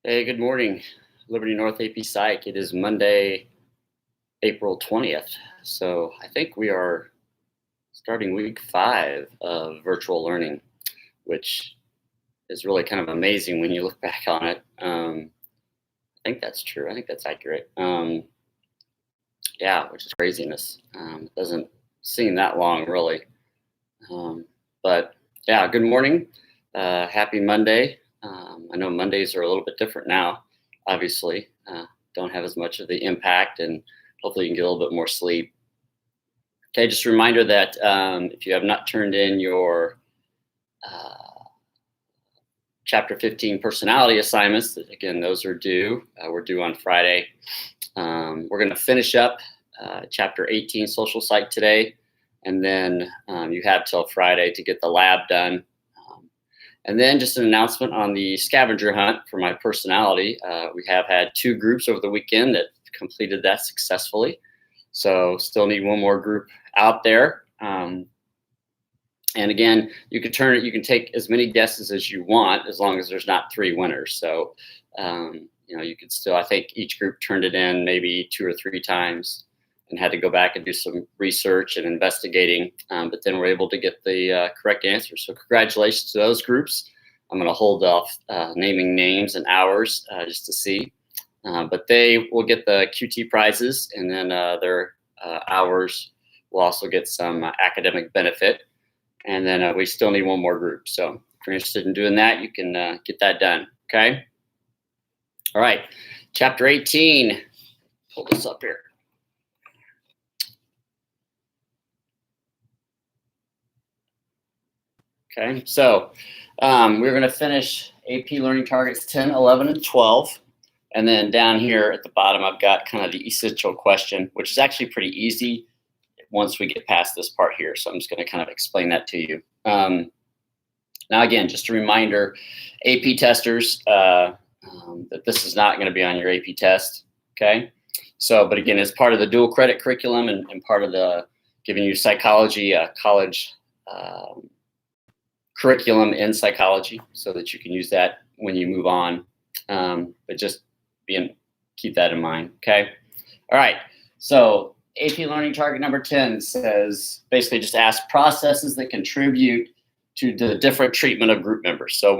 Hey, good morning, Liberty North AP Psych. It is Monday, April 20th. So I think we are starting week 5 of virtual learning, which is really kind of amazing when you look back on it. I think that's true. I think that's accurate. Yeah, which is craziness. It doesn't seem that long, really. But yeah, good morning. Happy Monday. I know Mondays are a little bit different now, obviously. Don't have as much of the impact, and hopefully you can get a little bit more sleep. Okay, just a reminder that if you have not turned in your Chapter 15 personality assignments, again, those are due. We're due on Friday. We're going to finish up Chapter 18 social psych today, and then you have till Friday to get the lab done. And then just an announcement on the scavenger hunt for my personality. We have had 2 groups over the weekend that completed that successfully. So still need one more group out there. And again, you can take as many guesses as you want, as long as there's not 3 winners. So, you could still, I think each group turned it in maybe 2 or 3 times and had to go back and do some research and investigating, but then we're able to get the correct answer. So congratulations to those groups. I'm gonna hold off naming names and hours just to see, but they will get the QT prizes, and then their hours will also get some academic benefit. And then we still need one more group. So if you're interested in doing that, you can get that done, okay? All right, Chapter 18, pull this up here. Okay, so we're going to finish AP Learning Targets 10, 11, and 12. And then down here at the bottom, I've got kind of the essential question, which is actually pretty easy once we get past this part here. So I'm just going to kind of explain that to you. Now, again, just a reminder, AP testers, that this is not going to be on your AP test, okay? So, but again, it's part of the dual credit curriculum and part of the giving you psychology, college curriculum in psychology, so that you can use that when you move on. But just keep that in mind, okay? All right, so AP Learning Target number 10 says, basically just ask processes that contribute to the different treatment of group members. So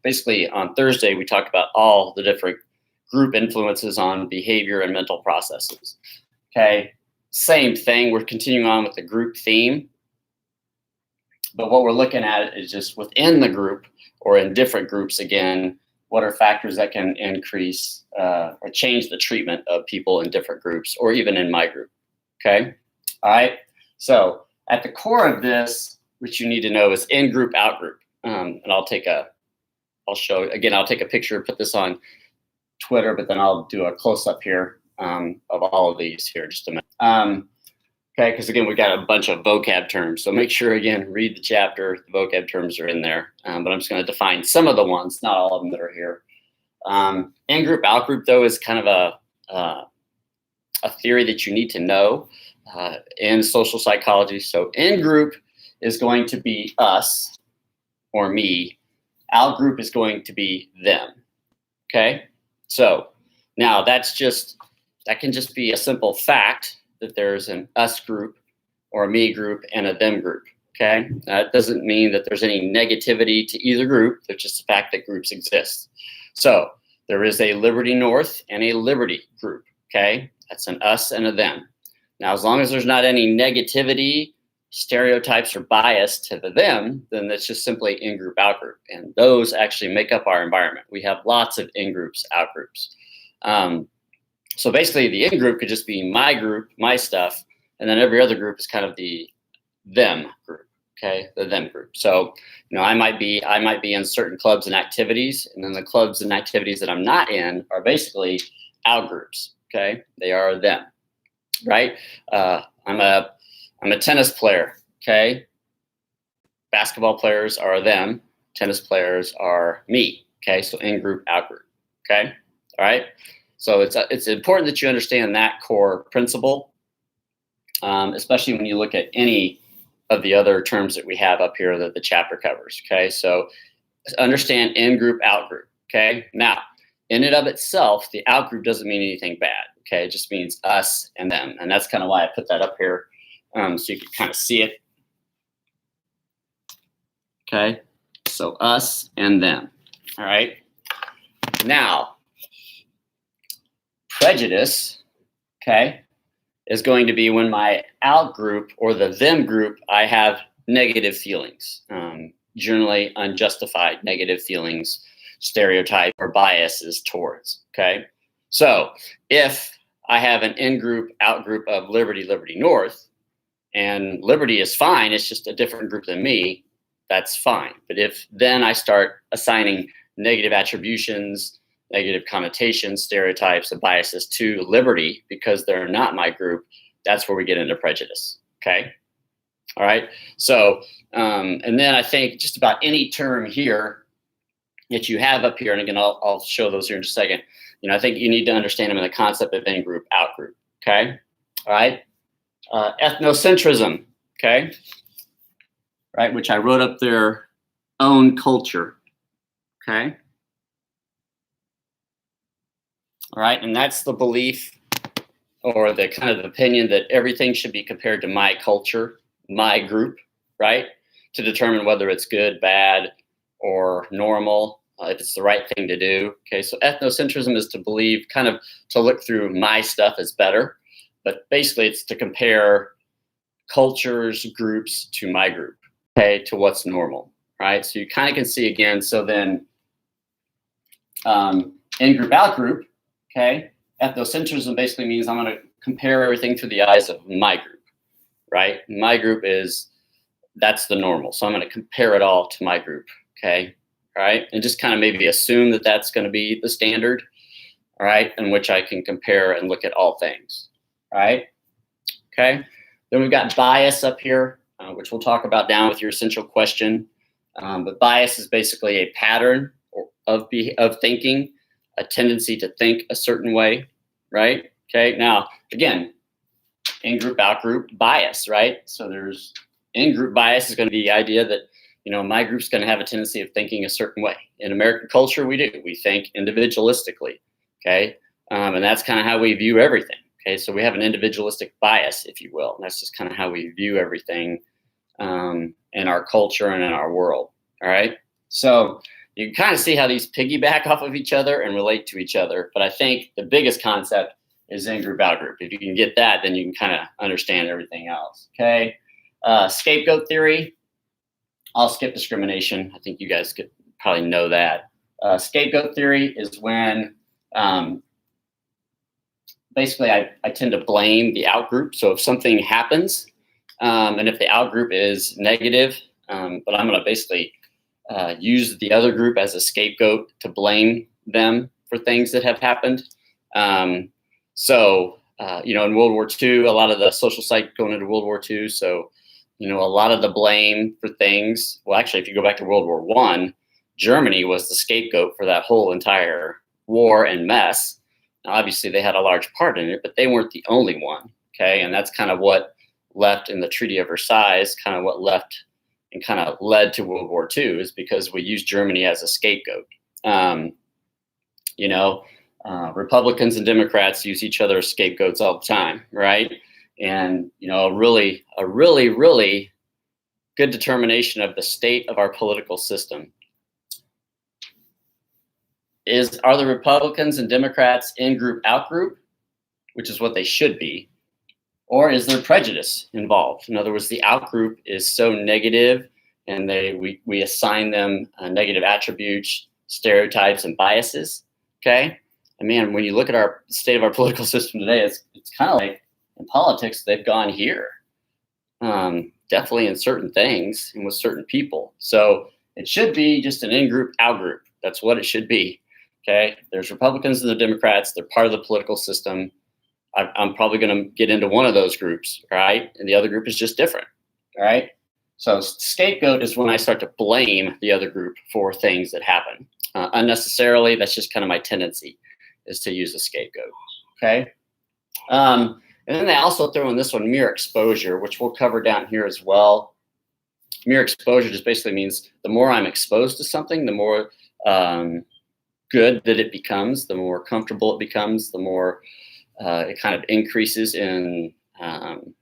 basically on Thursday, we talked about all the different group influences on behavior and mental processes, okay? Same thing, we're continuing on with the group theme. But what we're looking at is just within the group or in different groups, again, what are factors that can increase or change the treatment of people in different groups, or even in my group, okay? All right, so at the core of this, which you need to know is in-group, out-group. And I'll take a picture, put this on Twitter, but then I'll do a close-up here of all of these here in just a minute. Okay, because again, we've got a bunch of vocab terms. So make sure, again, read the chapter. The vocab terms are in there. But I'm just going to define some of the ones, not all of them that are here. In-group, out-group, though, is kind of a theory that you need to know in social psychology. So in-group is going to be us or me. Out-group is going to be them. Okay? So now that can just be a simple fact that there's an us group or a me group and a them group, okay? That doesn't mean that there's any negativity to either group. There's just the fact that groups exist. So there is a Liberty North and a Liberty group, okay? That's an us and a them. Now, as long as there's not any negativity, stereotypes, or bias to the them, then that's just simply in-group, out-group. And those actually make up our environment. We have lots of in-groups, out-groups. So basically, the in-group could just be my group, my stuff, and then every other group is kind of the them group, okay? The them group. So, I might be in certain clubs and activities, and then the clubs and activities that I'm not in are basically out groups, okay? They are them, right? I'm a tennis player, okay? Basketball players are them. Tennis players are me, okay? So in-group, out-group, okay? All right? So it's important that you understand that core principle, especially when you look at any of the other terms that we have up here that the chapter covers, okay? So understand in-group, out-group, okay? Now, in and of itself, the out group doesn't mean anything bad. Okay, it just means us and them, and that's kind of why I put that up here, so you can kind of see it. Okay, so us and them. All right. Now, prejudice, okay, is going to be when my out group or the them group, I have negative feelings, generally unjustified negative feelings, stereotype or biases towards. Okay, so if I have an in group, out group of Liberty, Liberty North, and Liberty is fine, it's just a different group than me, that's fine. But if then I start assigning negative attributions, negative connotations, stereotypes, and biases to Liberty because they're not my group, that's where we get into prejudice. Okay. All right. So, and then I think just about any term here that you have up here, and again, I'll show those here in just a second. I think you need to understand them in the concept of in group, out group. Okay. All right. Ethnocentrism. Okay. Right. Which I wrote up their own culture. Okay. All right. And that's the belief or the kind of opinion that everything should be compared to my culture, my group, right? To determine whether it's good, bad, or normal, if it's the right thing to do. Okay. So ethnocentrism is to believe, kind of to look through my stuff as better, but basically it's to compare cultures, groups to my group, okay, to what's normal, right? So you kind of can see again, so then in group, out group, okay, ethnocentrism basically means I'm going to compare everything through the eyes of my group, right? My group that's the normal. So I'm going to compare it all to my group, okay, all right? And just kind of maybe assume that that's going to be the standard, all right, in which I can compare and look at all things, all right? Okay, then we've got bias up here, which we'll talk about down with your essential question. But bias is basically a pattern of thinking, a tendency to think a certain way, right? Okay, now, again, in-group, out-group bias, right? So there's in-group bias is going to be the idea that, my group's going to have a tendency of thinking a certain way. In American culture, we do. We think individualistically, okay? And that's kind of how we view everything, okay? So we have an individualistic bias, if you will. And that's just kind of how we view everything in our culture and in our world, all right? So you can kind of see how these piggyback off of each other and relate to each other. But I think the biggest concept is in-group, out-group. If you can get that, then you can kind of understand everything else, okay? Scapegoat theory. I'll skip discrimination. I think you guys could probably know that. Scapegoat theory is when basically I tend to blame the out-group. So if something happens, and if the out-group is negative, but I'm going to basically use the other group as a scapegoat to blame them for things that have happened. So, in World War II, a lot of the social psych going into World War II. So, a lot of the blame for things. Well, actually, if you go back to World War I, Germany was the scapegoat for that whole entire war and mess. Now, obviously, they had a large part in it, but they weren't the only one. Okay. And that's kind of what left in the Treaty of Versailles, kind of what left and kind of led to World War II, is because we used Germany as a scapegoat. Republicans and Democrats use each other as scapegoats all the time, right? And, a really good determination of the state of our political system are the Republicans and Democrats in group, out group, which is what they should be, or is there prejudice involved? In other words, the out group is so negative and we assign them negative attributes, stereotypes, and biases, okay? And man, when you look at our state of our political system today, it's kind of like in politics, they've gone here, definitely in certain things and with certain people. So it should be just an in-group, out-group. That's what it should be, okay? There's Republicans and the Democrats. They're part of the political system. I'm probably going to get into one of those groups, right? And the other group is just different, all right? So scapegoat is when I start to blame the other group for things that happen. Unnecessarily, that's just kind of my tendency, is to use a scapegoat, okay? And then they also throw in this one, mere exposure, which we'll cover down here as well. Mere exposure just basically means the more I'm exposed to something, the more good that it becomes, the more comfortable it becomes, the more it kind of increases in, trying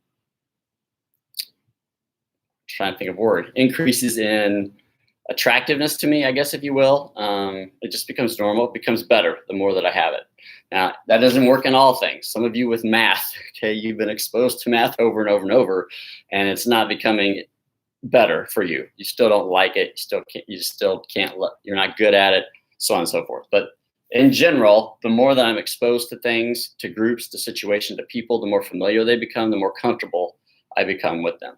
to think of a word, increases in attractiveness to me, I guess, if you will. It just becomes normal. It becomes better the more that I have it. Now, that doesn't work in all things. Some of you with math, okay, you've been exposed to math over and over and over, and it's not becoming better for you. You still don't like it. You still can't, you're not good at it, so on and so forth. But in general, the more that I'm exposed to things, to groups, to situations, to people, the more familiar they become, the more comfortable I become with them.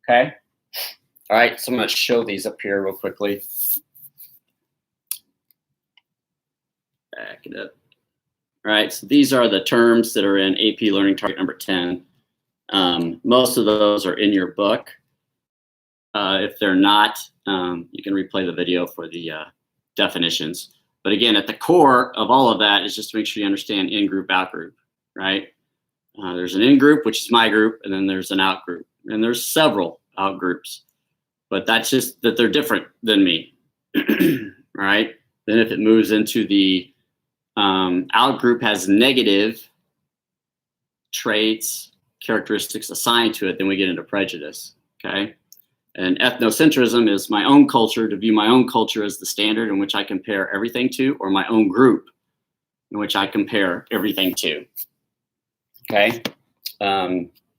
Okay? All right, so I'm going to show these up here real quickly. Back it up. All right, so these are the terms that are in AP Learning Target number 10. Most of those are in your book. If they're not, you can replay the video for the definitions. But again, at the core of all of that is just to make sure you understand in-group, out-group, right? There's an in-group, which is my group, and then there's an out-group. And there's several out-groups. But that's just that they're different than me, right? Then if it moves into the out-group has negative traits, characteristics assigned to it, then we get into prejudice, okay? And ethnocentrism is my own culture, to view my own culture as the standard in which I compare everything to, or my own group in which I compare everything to, okay?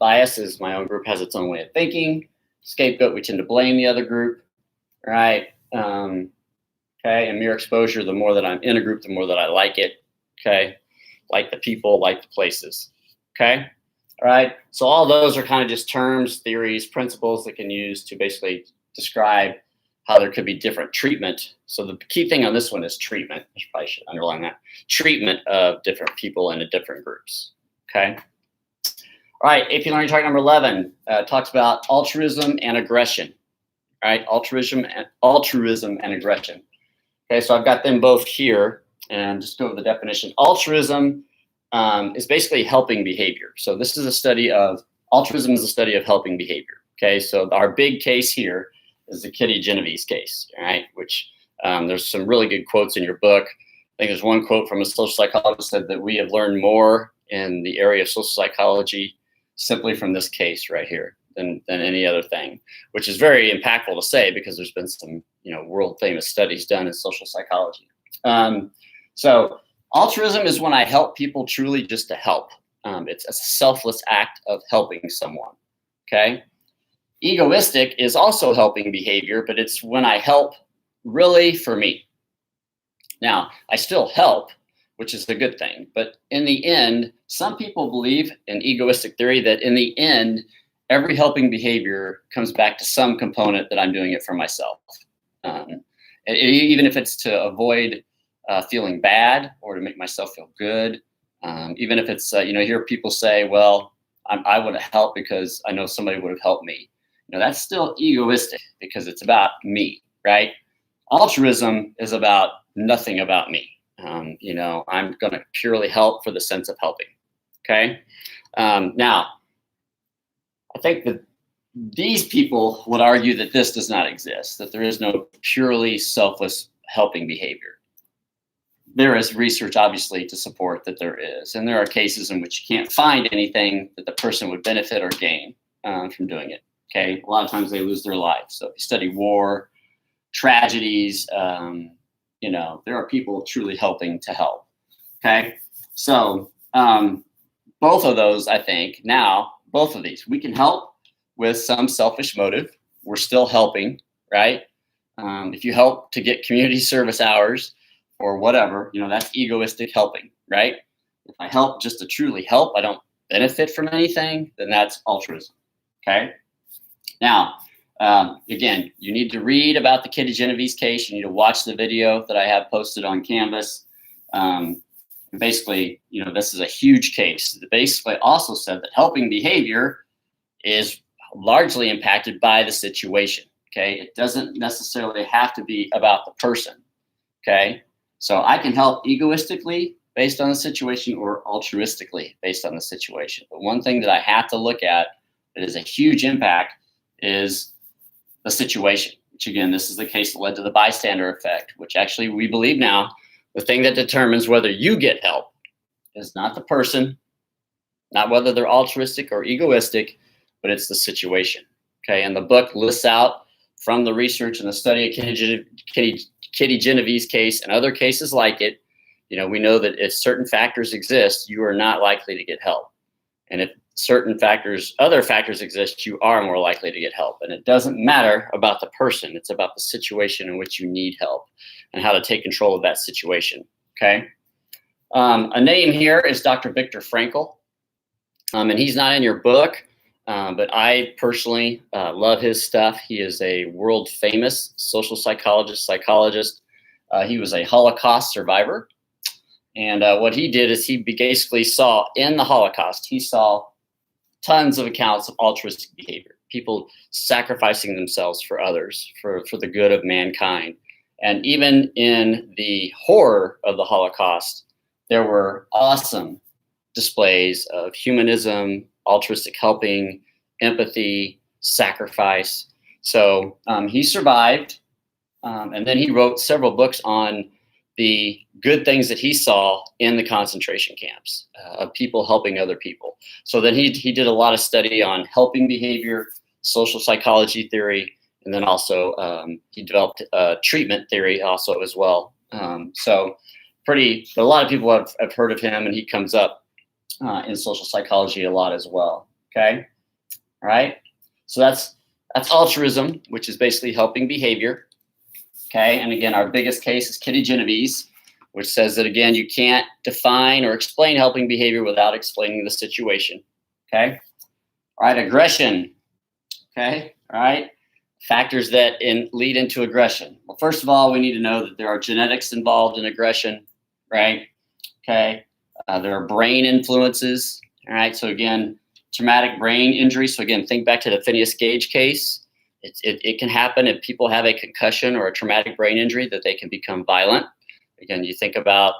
Bias is my own group has its own way of thinking. Scapegoat, we tend to blame the other group, right? Okay, and mere exposure, the more that I'm in a group, the more that I like it, okay? Like the people, like the places, okay? All right, so all those are kind of just terms, theories, principles that can use to basically describe how there could be different treatment. So the key thing on this one is treatment. I probably should underline that. Treatment of different people in different groups, okay? All right, AP Learning Target number 11 talks about altruism and aggression. All right, altruism and aggression. Okay, so I've got them both here, and just go over the definition. Altruism is basically helping behavior. So this is a study of, altruism is a study of helping behavior. Okay, so our big case here is the Kitty Genovese case, all right, which there's some really good quotes in your book. I think there's one quote from a social psychologist that said that we have learned more in the area of social psychology simply from this case right here than any other thing, which is very impactful to say because there's been some, world famous studies done in social psychology. So altruism is when I help people truly just to help. It's a selfless act of helping someone, okay? Egoistic is also helping behavior, but it's when I help really for me. Now, I still help, which is a good thing. But in the end, some people believe in egoistic theory that in the end, every helping behavior comes back to some component that I'm doing it for myself. Even if it's to avoid feeling bad or to make myself feel good. Even if it's, hear people say, well, I would have helped because I know somebody would have helped me. That's still egoistic because it's about me, right? Altruism is about nothing about me. I'm going to purely help for the sense of helping. Okay. Now, I think that these people would argue that this does not exist, that there is no purely selfless helping behavior. There is research, obviously, to support that there is. And there are cases in which you can't find anything that the person would benefit or gain from doing it. Okay. A lot of times they lose their life. So if you study war, tragedies, there are people truly helping to help. Okay. So both of those, I think, now, both of these, we can help with some selfish motive. We're still helping, right? If you help to get community service hours or whatever, that's egoistic helping, right? If I help just to truly help, I don't benefit from anything, then that's altruism. Okay. Now, again, you need to read about the Kitty Genovese case. You need to watch the video that I have posted on Canvas. Basically, this is a huge case. It basically also said that helping behavior is largely impacted by the situation. Okay. It doesn't necessarily have to be about the person. Okay. So I can help egoistically based on the situation or altruistically based on the situation. But one thing that I have to look at that is a huge impact is the situation, which again, this is the case that led to the bystander effect, which actually we believe now The thing that determines whether you get help is not the person, not whether they're altruistic or egoistic, but it's the situation. Okay, and the book lists out from the research and the study of Kitty Genevieve's case and other cases like it. You know, we know that if certain factors exist, you are not likely to get help. And if certain factors, other factors exist, you are more likely to get help. And it doesn't matter about the person. It's about the situation in which you need help and how to take control of that situation. Okay. A name here is Dr. Viktor Frankl. And he's not in your book, but I personally love his stuff. He is a world famous social psychologist. He was a Holocaust survivor. And what he did is he basically saw in the Holocaust, he saw tons of accounts of altruistic behavior, people sacrificing themselves for others, for the good of mankind. And even in the horror of the Holocaust, there were awesome displays of humanism, altruistic helping, empathy, sacrifice. So he survived. And then he wrote several books on the good things that he saw in the concentration camps of people helping other people. So then he did a lot of study on helping behavior, social psychology theory, and then also he developed treatment theory also as well. So a lot of people have heard of him, and he comes up in social psychology a lot as well. Okay, all right. So that's altruism, which is basically helping behavior. Okay, and again, our biggest case is Kitty Genevieve's, which says that, again, you can't define or explain helping behavior without explaining the situation. Okay, all right, aggression. Okay, all right, factors that lead into aggression. Well, first of all, we need to know that there are genetics involved in aggression, right? Okay, there are brain influences. All right, so again, traumatic brain injury. So again, think back to the Phineas Gage case. It can happen if people have a concussion or a traumatic brain injury, that they can become violent. Again, you think about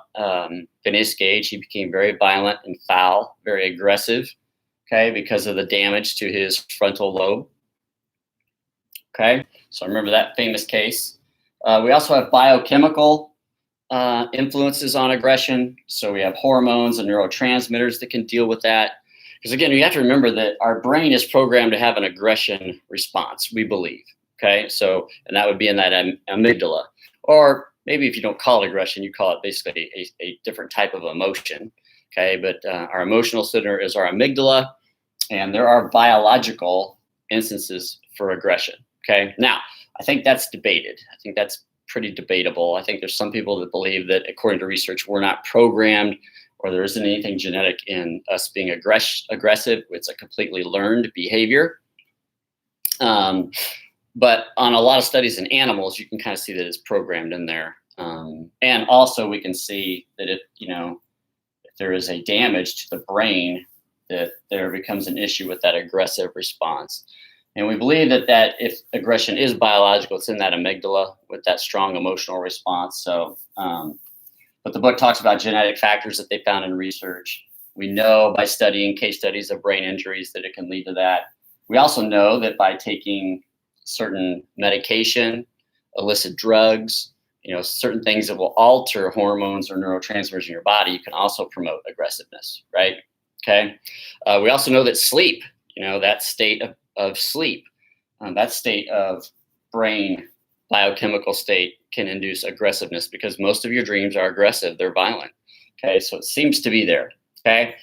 Phineas Gage, he became very violent and foul, very aggressive, okay, because of the damage to his frontal lobe. Okay, so remember that famous case. We also have biochemical influences on aggression. So we have hormones and neurotransmitters that can deal with that. Because again, you have to remember that our brain is programmed to have an aggression response, we believe. Okay, so, and that would be in that amygdala. Or maybe if you don't call it aggression, you call it basically a different type of emotion. Okay, but our emotional center is our amygdala, and there are biological instances for aggression. Okay, now I think that's debated. I think that's pretty debatable. I think there's some people that believe that, according to research, we're not programmed, or there isn't anything genetic in us being aggressive. It's a completely learned behavior. But on a lot of studies in animals, you can kind of see that it's programmed in there. And also we can see that if there is a damage to the brain, that there becomes an issue with that aggressive response. And we believe that if aggression is biological, it's in that amygdala with that strong emotional response. So, but the book talks about genetic factors that they found in research. We know by studying case studies of brain injuries that it can lead to that. We also know that by taking certain medication, illicit drugs, certain things that will alter hormones or neurotransmitters in your body, you can also promote aggressiveness, right? Okay. We also know that sleep, that state of sleep, that state of brain biochemical state can induce aggressiveness, because most of your dreams are aggressive. They're violent. Okay, so it seems to be there. Okay,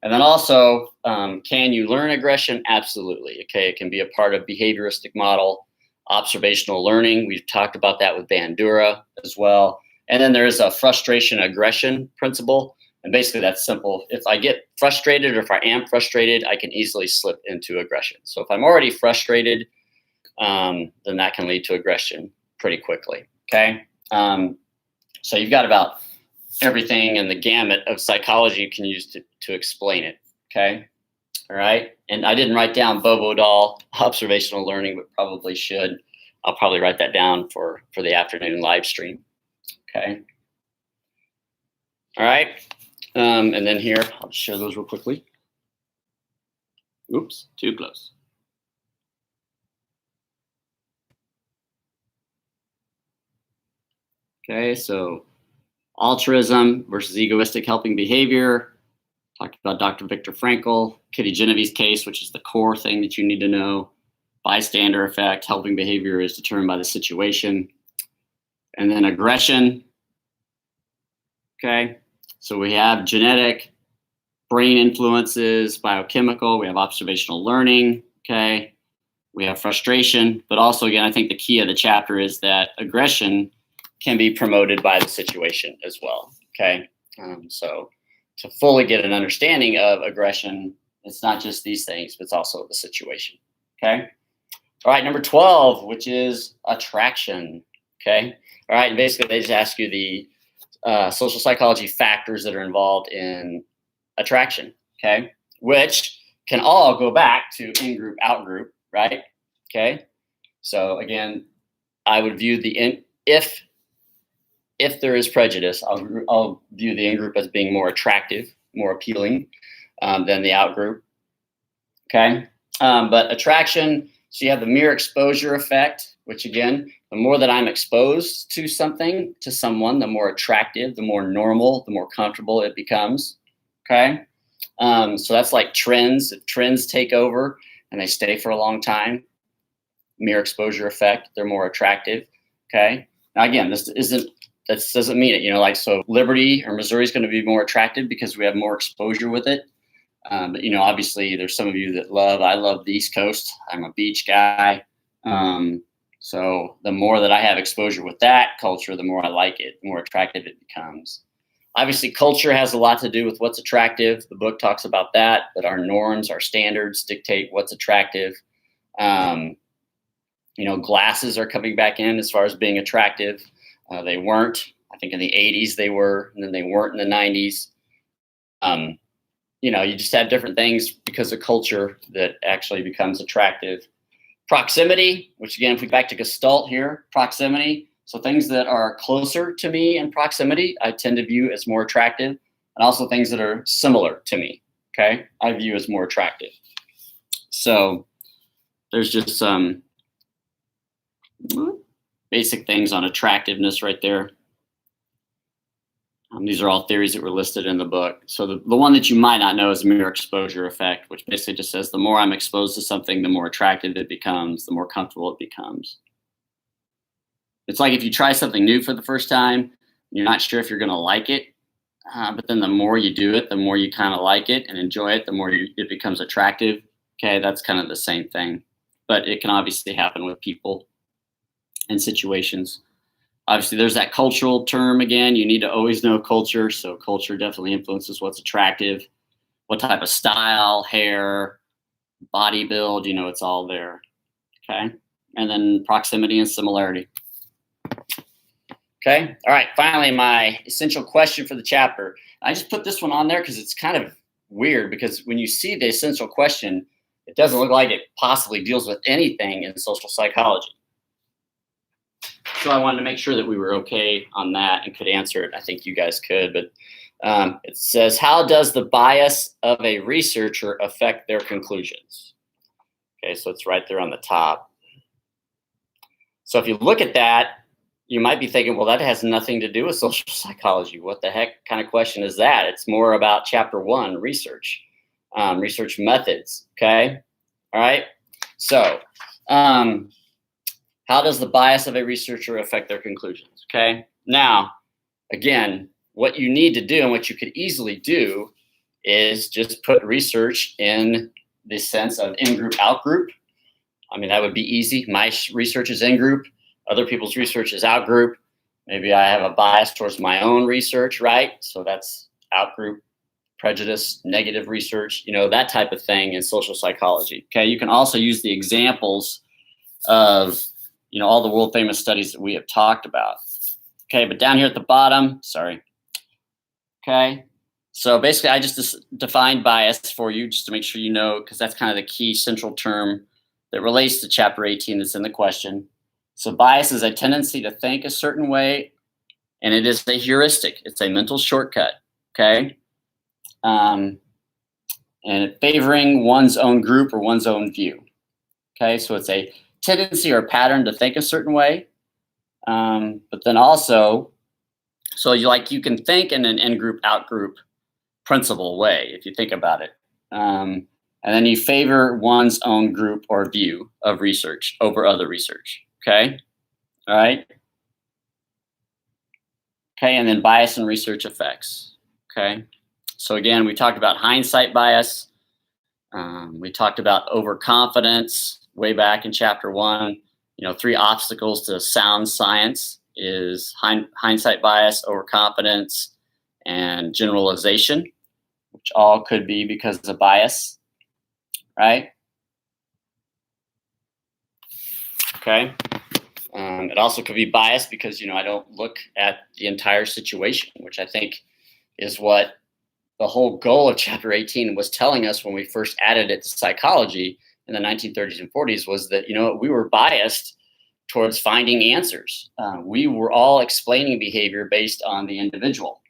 and then also, can you learn aggression? Absolutely. Okay, it can be a part of behavioristic model, observational learning. We've talked about that with Bandura as well. And then there's a frustration aggression principle. And basically that's simple. If I get frustrated, or if I am frustrated, I can easily slip into aggression. So if I'm already frustrated, then that can lead to aggression pretty quickly. Okay. So you've got about everything in the gamut of psychology you can use to explain it. Okay. All right. And I didn't write down Bobo doll observational learning, but probably should. I'll probably write that down for the afternoon live stream. Okay. All right. And then here, I'll share those real quickly. Oops, too close. Okay, so Altruism versus egoistic helping behavior. Talked about Dr. Viktor Frankl, Kitty Genevieve's case, which is the core thing that you need to know. Bystander effect, helping behavior is determined by the situation. And then aggression. Okay, so we have genetic, brain influences, biochemical, we have observational learning, okay? We have frustration, but also, again, I think the key of the chapter is that aggression can be promoted by the situation as well, okay? So to fully get an understanding of aggression, it's not just these things, but it's also the situation, okay? All right, number 12, which is attraction, okay? All right, and basically they just ask you the social psychology factors that are involved in attraction, okay? Which can all go back to in-group, out-group, right? Okay, so again, I would view the if there is prejudice, I'll view the in-group as being more attractive, more appealing than the out-group, okay? But attraction, so you have the mere exposure effect, which again, the more that I'm exposed to something, to someone, the more attractive, the more normal, the more comfortable it becomes, okay? So that's like trends. If trends take over and they stay for a long time, mere exposure effect, they're more attractive, okay? Now again, this doesn't mean it, like, so Liberty or Missouri is going to be more attractive because we have more exposure with it. But, obviously there's some of you that I love the East Coast. I'm a beach guy. So the more that I have exposure with that culture, the more I like it, the more attractive it becomes. Obviously, culture has a lot to do with what's attractive. The book talks about that, but our norms, our standards dictate what's attractive. Glasses are coming back in as far as being attractive. They weren't. I think in the 80s they were, and then they weren't in the 90s. You just have different things because of culture that actually becomes attractive. Proximity, which again, if we go back to Gestalt here, proximity. So things that are closer to me in proximity, I tend to view as more attractive, and also things that are similar to me, okay, I view as more attractive. So there's just some basic things on attractiveness right there. These are all theories that were listed in the book. So the one that you might not know is mere exposure effect, which basically just says the more I'm exposed to something, the more attractive it becomes, the more comfortable it becomes. It's like if you try something new for the first time, you're not sure if you're going to like it, but then the more you do it, the more you kind of like it and enjoy it, the more it becomes attractive. Okay, that's kind of the same thing, but it can obviously happen with people and situations. Obviously, there's that cultural term again. You need to always know culture. So culture definitely influences what's attractive, what type of style, hair, body build, it's all there. Okay, and then proximity and similarity. Okay, all right, finally, my essential question for the chapter. I just put this one on there because it's kind of weird, because when you see the essential question, it doesn't look like it possibly deals with anything in social psychology. So I wanted to make sure that we were okay on that and could answer it. I think you guys could, but it says, how does the bias of a researcher affect their conclusions? Okay, so it's right there on the top. So if you look at that, you might be thinking, well, that has nothing to do with social psychology. What the heck kind of question is that? It's more about chapter 1, research, research methods, okay? All right, so how does the bias of a researcher affect their conclusions, okay? Now, again, what you need to do and what you could easily do is just put research in the sense of in-group, out-group. I mean, that would be easy. My research is in-group. Other people's research is out-group. Maybe I have a bias towards my own research, right? So that's out-group, prejudice, negative research, that type of thing in social psychology. Okay, you can also use the examples of, all the world famous studies that we have talked about. Okay, but down here at the bottom, sorry. Okay, so basically I just defined bias for you just to make sure you know, because that's kind of the key central term that relates to chapter 18 that's in the question. So bias is a tendency to think a certain way, and it is a heuristic. It's a mental shortcut, okay? And favoring one's own group or one's own view, okay? So it's a tendency or pattern to think a certain way, but then also So you can think in an in-group, out-group principle way, if you think about it. And then you favor one's own group or view of research over other research. Okay. All right. Okay. And then bias and research effects. Okay. So again, we talked about hindsight bias. We talked about overconfidence way back in chapter 1. 3 obstacles to sound science is hindsight bias, overconfidence, and generalization, which all could be because of bias, right? Okay. It also could be bias because, I don't look at the entire situation, which I think is what the whole goal of chapter 18 was telling us when we first added it to psychology in the 1930s and 40s, was that, we were biased towards finding answers. We were all explaining behavior based on the individual,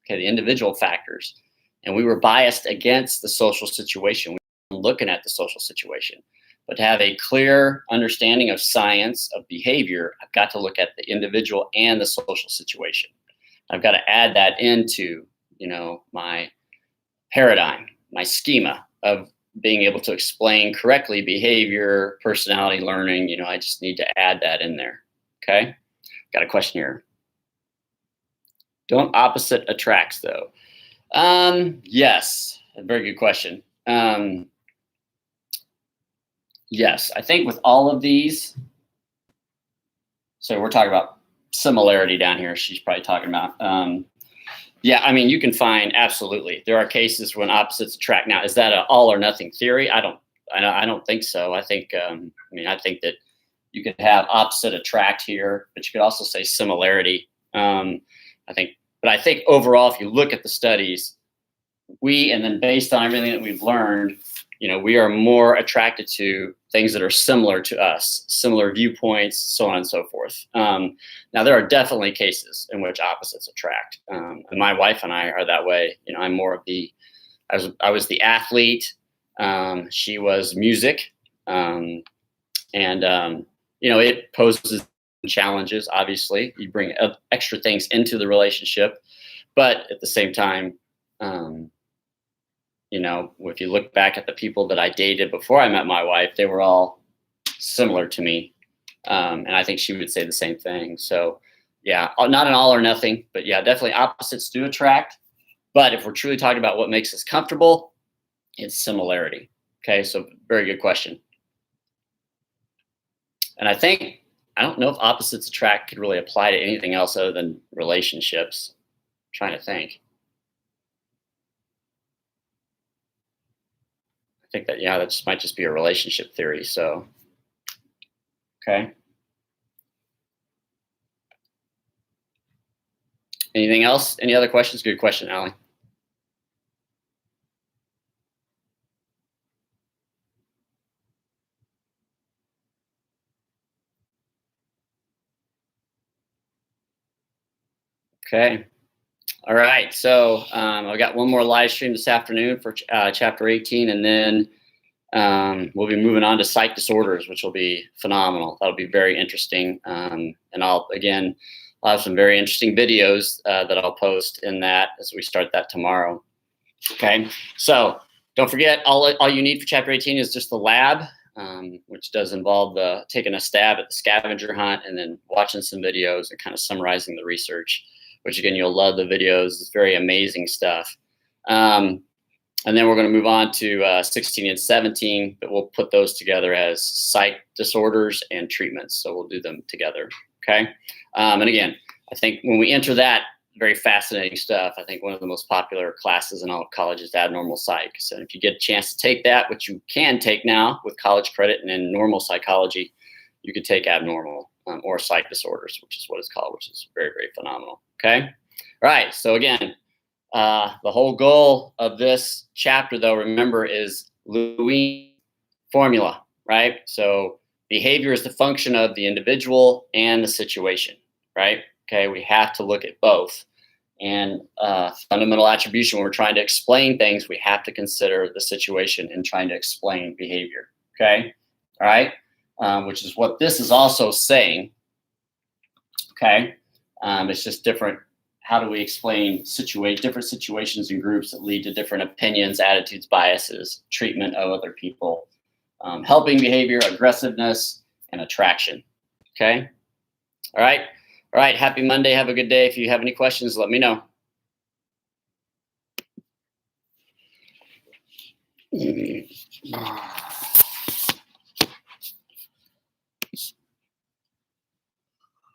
the individual factors. And we were biased against the social situation. We were looking at the social situation. But to have a clear understanding of science, of behavior, I've got to look at the individual and the social situation. I've got to add that into, my paradigm, my schema of being able to explain correctly behavior, personality, learning. I just need to add that in there. Okay. Got a question here. Don't opposite attracts though? Yes, a very good question. Yes, I think with all of these, so we're talking about similarity down here. She's probably talking about, yeah, you can find, absolutely. There are cases when opposites attract. Now, is that an all or nothing theory? I don't think so. I think, I think that you could have opposite attract here, but you could also say similarity. I think overall, if you look at the studies, and then based on everything that we've learned, we are more attracted to things that are similar to us, similar viewpoints, so on and so forth. Now, there are definitely cases in which opposites attract. And my wife and I are that way. I'm more of I was the athlete. She was music. It poses challenges, obviously. You bring extra things into the relationship. But at the same time, if you look back at the people that I dated before I met my wife, they were all similar to me. And I think she would say the same thing. So yeah, not an all or nothing, but yeah, definitely opposites do attract. But if we're truly talking about what makes us comfortable, it's similarity. Okay, so very good question. And I don't know if opposites attract could really apply to anything else other than relationships. I'm trying to think. I think that, yeah, that might just be a relationship theory. So, okay. Anything else? Any other questions? Good question, Allie. Okay. All right. So I've got one more live stream this afternoon for chapter 18, and then we'll be moving on to psych disorders, which will be phenomenal. That'll be very interesting. And I'll have some very interesting videos that I'll post in that as we start that tomorrow. Okay. So don't forget, all you need for chapter 18 is just the lab, which does involve taking a stab at the scavenger hunt and then watching some videos and kind of summarizing the research, which again, you'll love the videos. It's very amazing stuff. And then we're going to move on to 16 and 17, but we'll put those together as psych disorders and treatments. So we'll do them together. Okay. And again, I think when we enter that, very fascinating stuff. I think one of the most popular classes in all colleges is abnormal psych. So if you get a chance to take that, which you can take now with college credit and in normal psychology, you could take abnormal or psych disorders, which is what it's called, which is very, very phenomenal. Okay. All right. So again, the whole goal of this chapter, though, remember, is Lewis formula, right? So behavior is the function of the individual and the situation, right? Okay, we have to look at both. And fundamental attribution, when we're trying to explain things, we have to consider the situation in trying to explain behavior, okay? All right, which is what this is also saying, okay? It's just different how do we explain different situations and groups that lead to different opinions, attitudes, biases, treatment of other people, helping behavior, aggressiveness, and attraction. Okay. All right. All right. Happy Monday. Have a good day. If you have any questions, let me know.